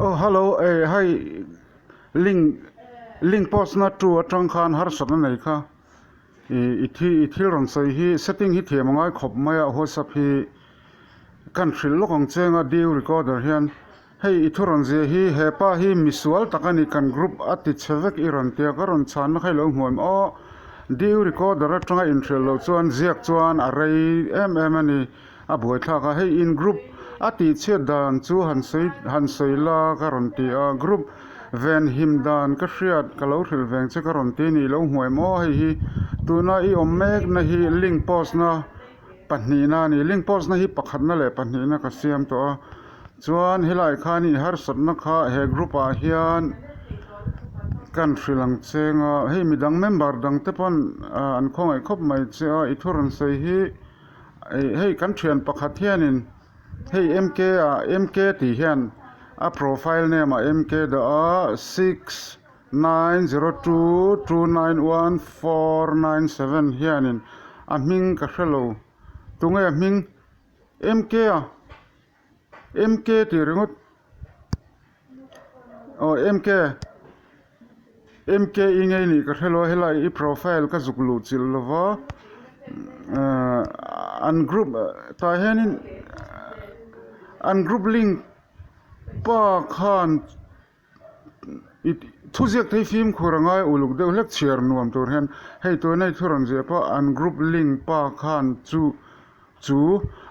Oh, hello. Hi. Link link post na tu atang khan har sat na nei kha. Ithil ron sai hi setting hi the mangai khop maya WhatsApp hi country lokong chenga deal recorder hian hei ithuron je hi hepa hi misual takani kan group ati chevek iron tia karon chan na khai lo hmuam o deal recorder atanga intro lo chuan ziak chuan array ani a buai thla ka hei in group ati che dan chu han sei la karon ti a group ven him dan ka hriat ka lo thil veng che karon ti ni lo hmuam o hei hi tuna I ommek na hi link post na pahni na ni link post na hi pakhat na le pahni na ka siam to chuan helai khani har sat na kha he group a hian kan hrilang chenga hei midang member dang te pon an khongai khop mai che a ithuran sei hi hei kan thian pakhat hianin hei mk ti hian a profile name a mk da 6902291497 hianin a hming ka hrelo tunge a hming mk ti ringot mk ingei ni ka hrelo helai I profile ka zuklu chil lova an group ta hianin an group link pa khan thuziak thei phim khurangai uluk deuh hlek chiar nuam tur hian hei to nei thuron je pa an group link pa khan chu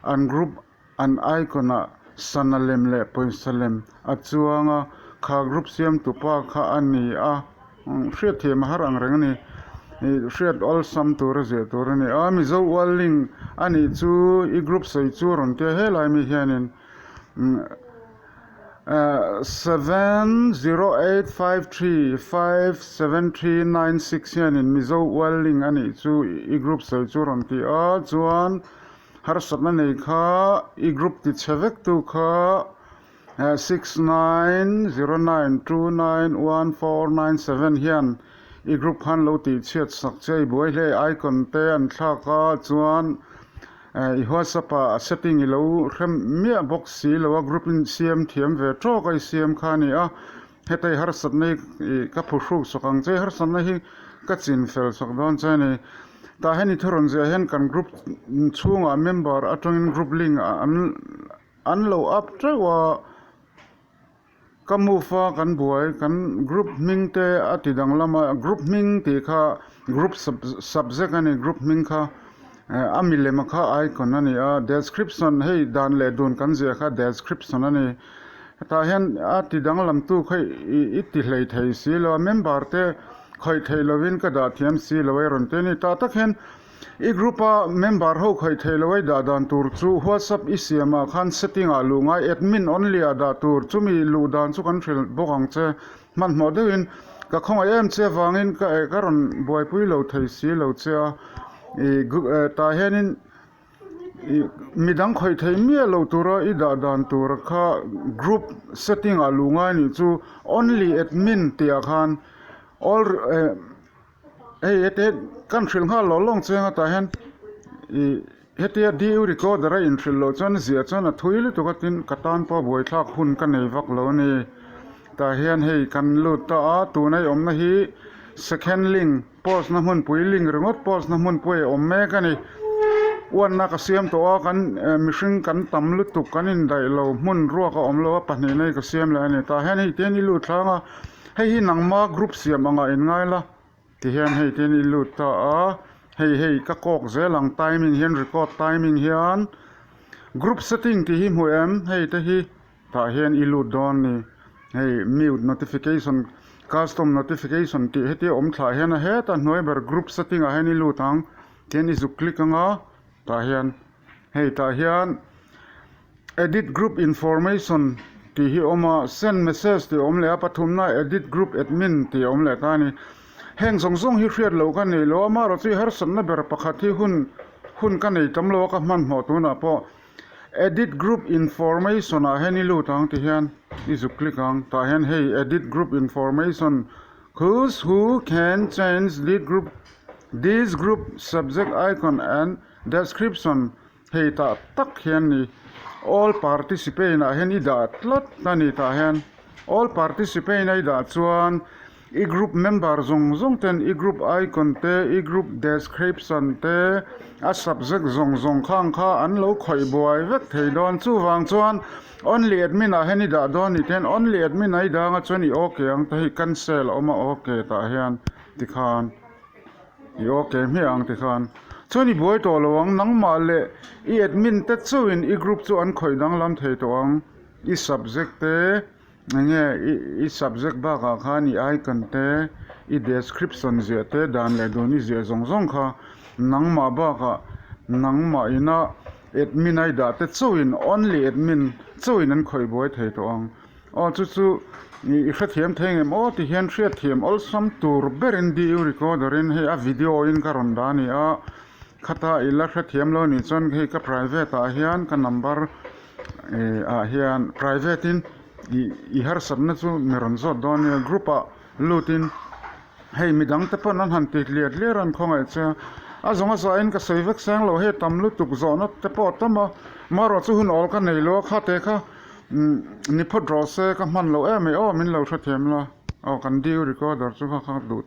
an group an icon a sanalem le poisalem a chuanga kha group siam tu pa kha ani a hriat the mahar ang reng ani hriat all sam tur je tur ani a mi zo wal link ani chu I group sei chu ron te helai mi hianin 708535739 hianin mizo walling ani chu I group sei chu ron ti a chuan har satna nei kha I group ti chevek tu kha 6909291497 hian I group khan lo ti chiat sak chei buai hle icon te an thla ka chuan I WhatsApp a setting I lo rem mia box si lo group in CM thiam ve tro kai CM khani a hetai har sat nei ka phushu sokang che har san hi ka chin fel sok don che ni ta hani thoron je hen kan group chunga member atong group link an lo up trawa kamufa kan buai kan group ming te atidang lama group ming ti kha group subject ani group ming kha amile makha icon ani a description hei dan le dun kan je kha description ani ta hian atidang lam tu khai iti hlei thei si lo member te khoi thei lovin ka da thiam si lowai ron te ni ta tak hen I group a member ho khoi thei lowai da dan tur chu WhatsApp isiama khan setting a lunga admin only a da tur chumi lu dan chu kan thil bokang che man mo deuin ka khonga em che wangin ka ron boi pui lo thei si lo che ta hianin midang khoi thei mia lo tura I da dan tur kha group setting a lunga ni chu only admin tia khan all hey ete kan thil nga lo long chenga ta hen hete di recorder in thil lo chan zia chan a thuil to katin katan pa boi thak hun kan nei vak lo ni ta hian hei kan lu ta a tu nai om na hi second link post na mun pui link ringot post na mun pui om me ka ni wan na ka siam to a kan mishing kan tam lu tu kan in dai lo mun ro ka om lo pa ni nei ka siam la ni ta hian hei te ni lu thanga hei hi nangma group siam anga in ngai la ti hian hei te ni lu ta a hei ka kok ze lang timing hian record timing hian group setting ti hi hmuem hei te hi ta hian I lu don ni hei mute notification custom notification ti heti om thla hian a he ta hnoi ber group setting a hen I lu tang ten I zu click anga ta hian edit group information ti hi oma send message ti om le a pathum na edit group admin ti om le ta ni heng song hi hriat lo kan nei lo ma ro chi har san na ber pakhat hi hun kan nei tam lo ka man mo tu na po edit group information a hen I lu tang ti hian I zu click ang ta hian hei edit group information who can change this group subject icon and description hei ta tak hian ni all participate na hen I da tlat tani ta hian all participate nei da chuan e group member zong ten e group icon te e group description te a subject zong khang kha an lo khoi buai vek thei don chu wang chuan only admin a heni da don ni ten only admin ai da nga chuan i okay ang te hi cancel oma okay ta hian ti khan i okay mi ang ti khan chuan i buai to lawang nangma le i admin te chuin e group chu an khoi dang lam thei to ang i subject te nge i subject ba ka khan i icon te i description je te dan le doni je zong kha nangma ba ka nangma ina admin ai da te chuin only admin chuin an khoi buai thei to ang o chu i hrethiam thengem o ti hian hrethiam ol sam tur berin di recorder in he a video in ka ron da ni a khata ila hrethiam lo ni chon he ka private a hian ka number a hian private in i har sabna chu meron zo don group a lutin hei midang te pon an han ti clear an khongai cha a zonga sa in ka seivek sang lo he tam lu tuk zo na te po tama maro chu hun ol ka nei lo kha te kha ni pho draw se ka man lo em o min lo thathem la o kan diu recorder chu kha du